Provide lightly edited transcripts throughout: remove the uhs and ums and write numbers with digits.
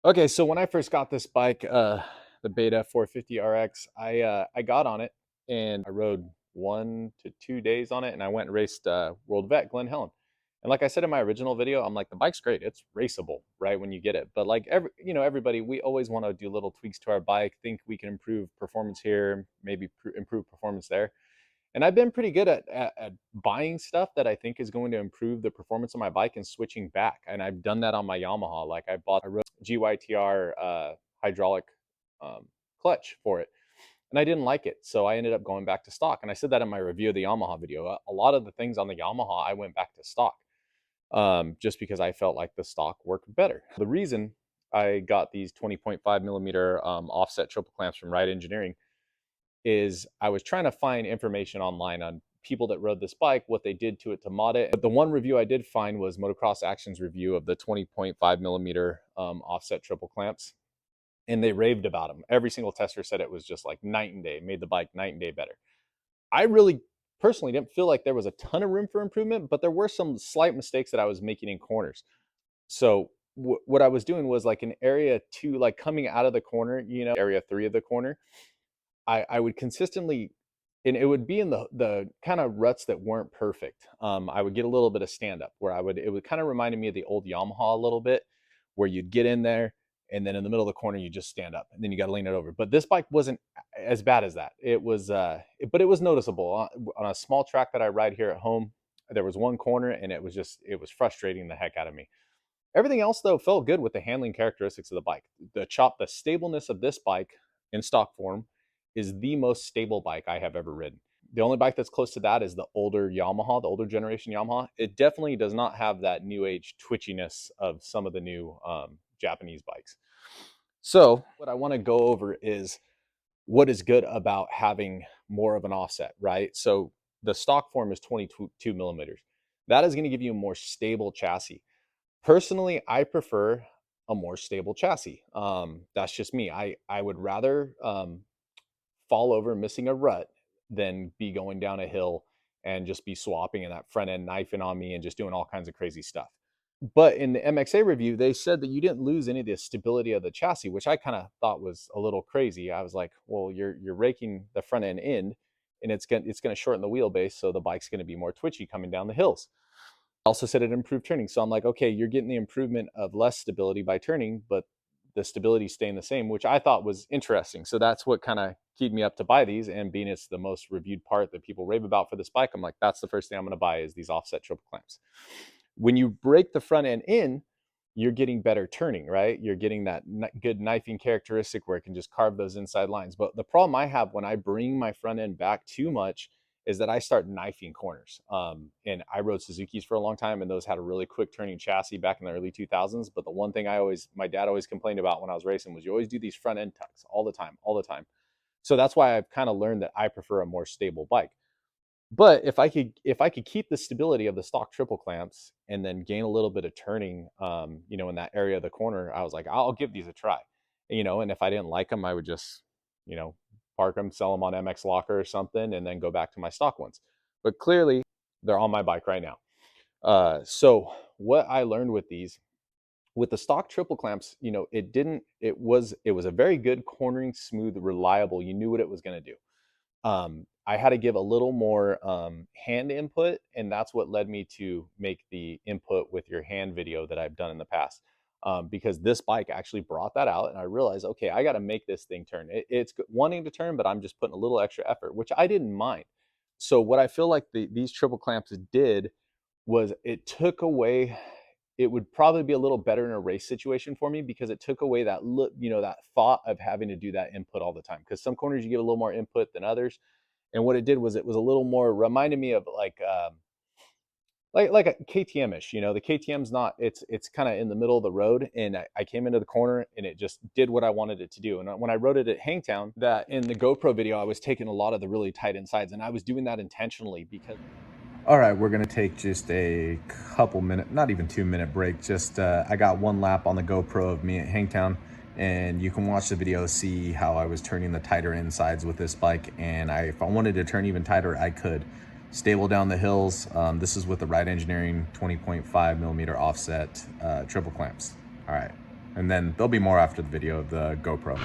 Okay, so when I first got this bike, the Beta 450 RX, I got on it and I rode 1 to 2 days on it, and I went and raced World Vet Glen Helen. And like I said in my original video, I'm like the bike's great, it's raceable, right when you get it. But like everybody, we always want to do little tweaks to our bike, think we can improve performance here, maybe improve performance there. And I've been pretty good at buying stuff that I think is going to improve the performance of my bike and switching back. And I've done that on my Yamaha. Like I rode GYTR hydraulic um, clutch for it, and I didn't like it, so I ended up going back to stock. And I said that in my review of the Yamaha video. A lot of the things on the Yamaha, I went back to stock, just because I felt like the stock worked better. The reason I got these 20.5 millimeter offset triple clamps from Ride Engineering is I was trying to find information online on people that rode this bike, what they did to it to mod it. But the one review I did find was Motocross Action's review of the 20.5 millimeter offset triple clamps. And they raved about them. Every single tester said it was just like night and day, made the bike night and day better. I really personally didn't feel like there was a ton of room for improvement, but there were some slight mistakes that I was making in corners. So what I was doing was like in area two, like coming out of the corner, area three of the corner, I would consistently, and it would be in the kind of ruts that weren't perfect. I would get a little bit of stand up where it would kind of reminded me of the old Yamaha a little bit, where you'd get in there and then in the middle of the corner you just stand up and then you got to lean it over. But this bike wasn't as bad as that. It was, but it was noticeable on a small track that I ride here at home. There was one corner and it was frustrating the heck out of me. Everything else though felt good with the handling characteristics of the bike. The stableness of this bike in stock form is the most stable bike I have ever ridden. The only bike that's close to that is the older Yamaha, the older generation Yamaha. It definitely does not have that new age twitchiness of some of the new Japanese bikes. So what I want to go over is what is good about having more of an offset, right? So the stock form is 22 millimeters. That is going to give you a more stable chassis. Personally, I prefer a more stable chassis. That's just me. I would rather fall over missing a rut than be going down a hill and just be swapping and that front end knifing on me and just doing all kinds of crazy stuff. But in the MXA review, they said that you didn't lose any of the stability of the chassis, which I kind of thought was a little crazy. I was like, well, you're raking the front end, and it's gonna shorten the wheelbase, so the bike's gonna be more twitchy coming down the hills. Also said it improved turning. So I'm like, okay, you're getting the improvement of less stability by turning, but the stability staying the same, which I thought was interesting. So that's what kind of keyed me up to buy these. And being it's the most reviewed part that people rave about for this bike, I'm like, that's the first thing I'm going to buy is these offset triple clamps. When you break the front end in, you're getting better turning, right? You're getting that good knifing characteristic where it can just carve those inside lines. But the problem I have when I bring my front end back too much is that I start knifing corners. And I rode Suzuki's for a long time, and those had a really quick turning chassis back in the early 2000s. But the one thing my dad always complained about when I was racing was you always do these front end tucks all the time, all the time. So that's why I've kind of learned that I prefer a more stable bike. But if I could keep the stability of the stock triple clamps and then gain a little bit of turning, in that area of the corner, I was like, I'll give these a try. And if I didn't like them, I would just, you know, park them, sell them on MX Locker or something, and then go back to my stock ones. But clearly, they're on my bike right now. So what I learned with these, with the stock triple clamps, it was a very good cornering, smooth, reliable. You knew what it was going to do. I had to give a little more hand input, and that's what led me to make the input with your hand video that I've done in the past. Because this bike actually brought that out, and I realized, okay, I got to make this thing turn. It's wanting to turn, but I'm just putting a little extra effort, which I didn't mind. So what I feel like these triple clamps did was it took away. It would probably be a little better in a race situation for me because it took away that that thought of having to do that input all the time. Because some corners you give a little more input than others, and what it did was it was a little more reminded me of like a KTM-ish. The KTM's not, it's kind of in the middle of the road, and I came into the corner and it just did what I wanted it to do. And when I rode it at Hangtown, that in the GoPro video, I was taking a lot of the really tight insides, and I was doing that intentionally because. All right, we're gonna take just a couple minute, not even 2 minute break. Just I got one lap on the GoPro of me at Hangtown, and you can watch the video, see how I was turning the tighter insides with this bike. And if I wanted to turn even tighter, I could. Stable down the hills. This is with the Ride Engineering 20.5 millimeter offset triple clamps. All right, And then there'll be more after the video of the GoPro.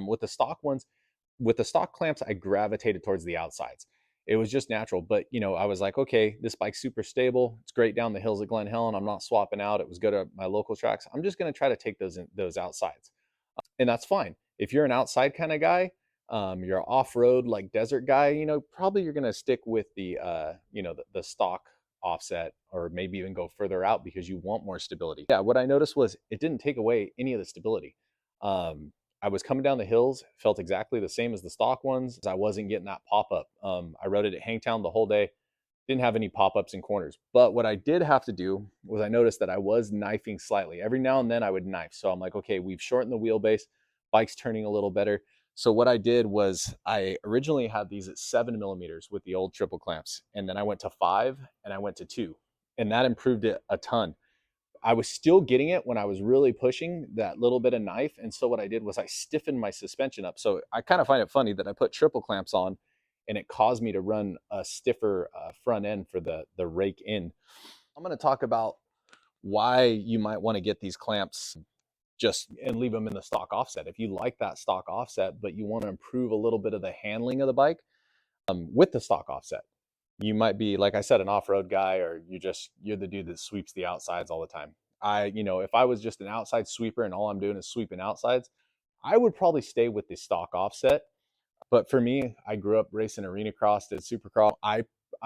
With the stock ones, with the stock clamps, I gravitated towards the outsides. It was just natural. But I was like, okay, this bike's super stable. It's great down the hills at Glen Helen. I'm not swapping out. It was good at my local tracks. I'm just going to try to take those outsides, and that's fine. If you're an outside kind of guy, you're an off-road like desert guy, probably you're going to stick with the stock offset, or maybe even go further out because you want more stability. Yeah, what I noticed was it didn't take away any of the stability. I was coming down the hills, felt exactly the same as the stock ones. I wasn't getting that pop-up. I rode it at Hangtown the whole day. Didn't have any pop-ups in corners. But what I did have to do was I noticed that I was knifing slightly. Every now and then I would knife. So I'm like, okay, we've shortened the wheelbase. Bike's turning a little better. So what I did was I originally had these at 7mm with the old triple clamps. And then I went to 5 and I went to 2. And that improved it a ton. I was still getting it when I was really pushing that little bit of knife. And so what I did was I stiffened my suspension up. So I kind of find it funny that I put triple clamps on and it caused me to run a stiffer front end for the rake in. I'm going to talk about why you might want to get these clamps just and leave them in the stock offset. If you like that stock offset, but you want to improve a little bit of the handling of the bike with the stock offset. You might be, like I said, an off-road guy, or you're the dude that sweeps the outsides all the time. If I was just an outside sweeper and all I'm doing is sweeping outsides, I would probably stay with the stock offset. But for me, I grew up racing arena cross, did supercross. I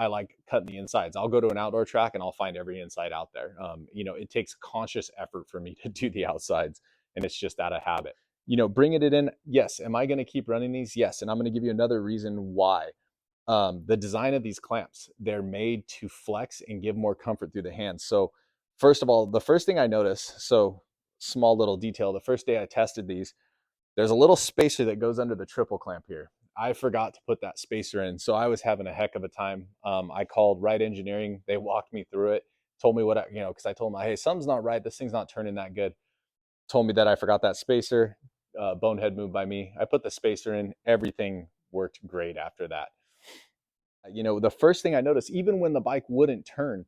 like cutting the insides. I'll go to an outdoor track and I'll find every inside out there. It takes conscious effort for me to do the outsides, and it's just out of habit. Bringing it in, yes. Am I going to keep running these? Yes. And I'm going to give you another reason why. The design of these clamps, they're made to flex and give more comfort through the hands. So first of all, the first thing I noticed, so small little detail, the first day I tested these, there's a little spacer that goes under the triple clamp here. I forgot to put that spacer in, so I was having a heck of a time. I called Right Engineering. They walked me through it, told me because I told them, hey, something's not right. This thing's not turning that good. Told me that I forgot that spacer. Bonehead move by me. I put the spacer in. Everything worked great after that. The first thing I noticed, even when the bike wouldn't turn,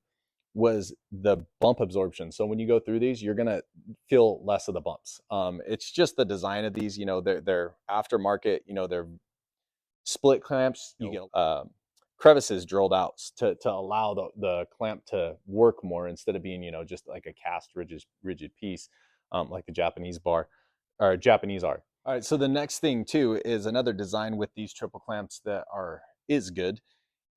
was the bump absorption. So when you go through these, you're gonna feel less of the bumps. It's just the design of these. They're aftermarket. They're split clamps. You get crevices drilled out to allow the clamp to work more instead of being just like a cast rigid piece, like the Japanese Japanese are. All right. So the next thing too is another design with these triple clamps that is good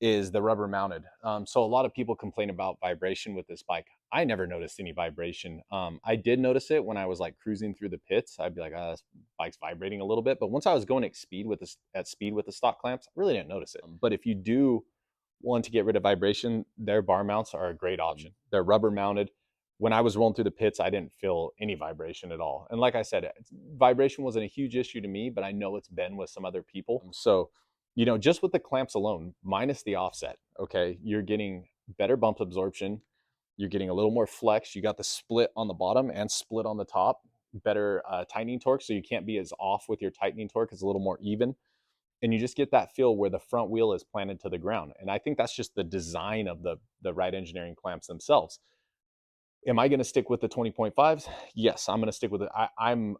is the rubber mounted. So a lot of people complain about vibration with this bike. I never noticed any vibration. I did notice it when I was like cruising through the pits. I'd be like, this bike's vibrating a little bit. But once I was going at speed with the stock clamps, I really didn't notice it. But if you do want to get rid of vibration, their bar mounts are a great option. They're rubber mounted. when I was rolling through the pits, I didn't feel any vibration at all. And like I said, vibration wasn't a huge issue to me, but I know it's been with some other people. So, just with the clamps alone, minus the offset, okay, you're getting better bump absorption. You're getting a little more flex. You got the split on the bottom and split on the top, better tightening torque. So you can't be as off with your tightening torque. It's a little more even. And you just get that feel where the front wheel is planted to the ground. And I think that's just the design of the Right Engineering clamps themselves. Am I going to stick with the 20.5s? Yes, I'm going to stick with it. I'm,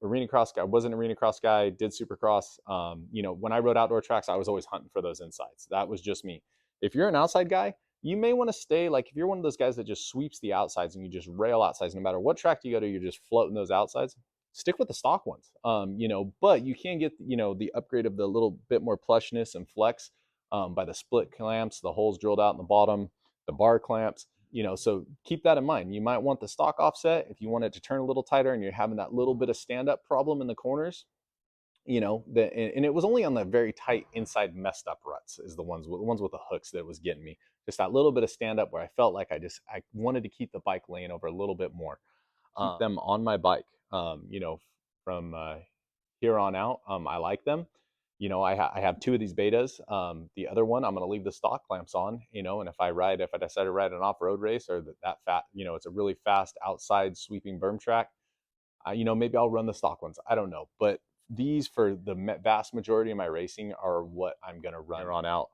arena cross guy. I was an arena cross guy, did supercross. When I rode outdoor tracks, I was always hunting for those insides. That was just me. If you're an outside guy, you may want to stay, like, if you're one of those guys that just sweeps the outsides and you just rail outsides, no matter what track you go to, you're just floating those outsides, stick with the stock ones. But you can get, the upgrade of the little bit more plushness and flex by the split clamps, the holes drilled out in the bottom, the bar clamps. So keep that in mind. You might want the stock offset if you want it to turn a little tighter and you're having that little bit of stand up problem in the corners. And it was only on the very tight inside messed up ruts is the ones with the hooks that was getting me. Just that little bit of stand up where I felt like I wanted to keep the bike laying over a little bit more. Keep them on my bike. From here on out, I like them. I have two of these betas. The other one, I'm going to leave the stock clamps on, and if I decide to ride an off-road race or that fat, it's a really fast outside sweeping berm track, maybe I'll run the stock ones. I don't know. But these, for the vast majority of my racing, are what I'm going to run here on out.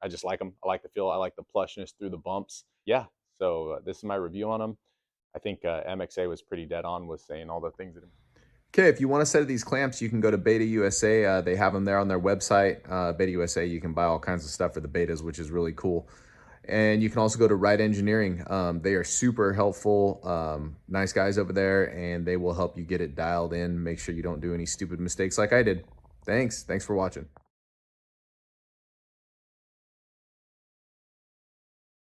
I just like them. I like the feel. I like the plushness through the bumps. Yeah. So this is my review on them. I think MXA was pretty dead on with saying all the things that. Okay, if you want a set of these clamps, you can go to Beta USA. They have them there on their website. Beta USA, you can buy all kinds of stuff for the betas, which is really cool. And you can also go to Right Engineering. They are super helpful, nice guys over there, and they will help you get it dialed in. Make sure you don't do any stupid mistakes like I did. Thanks for watching.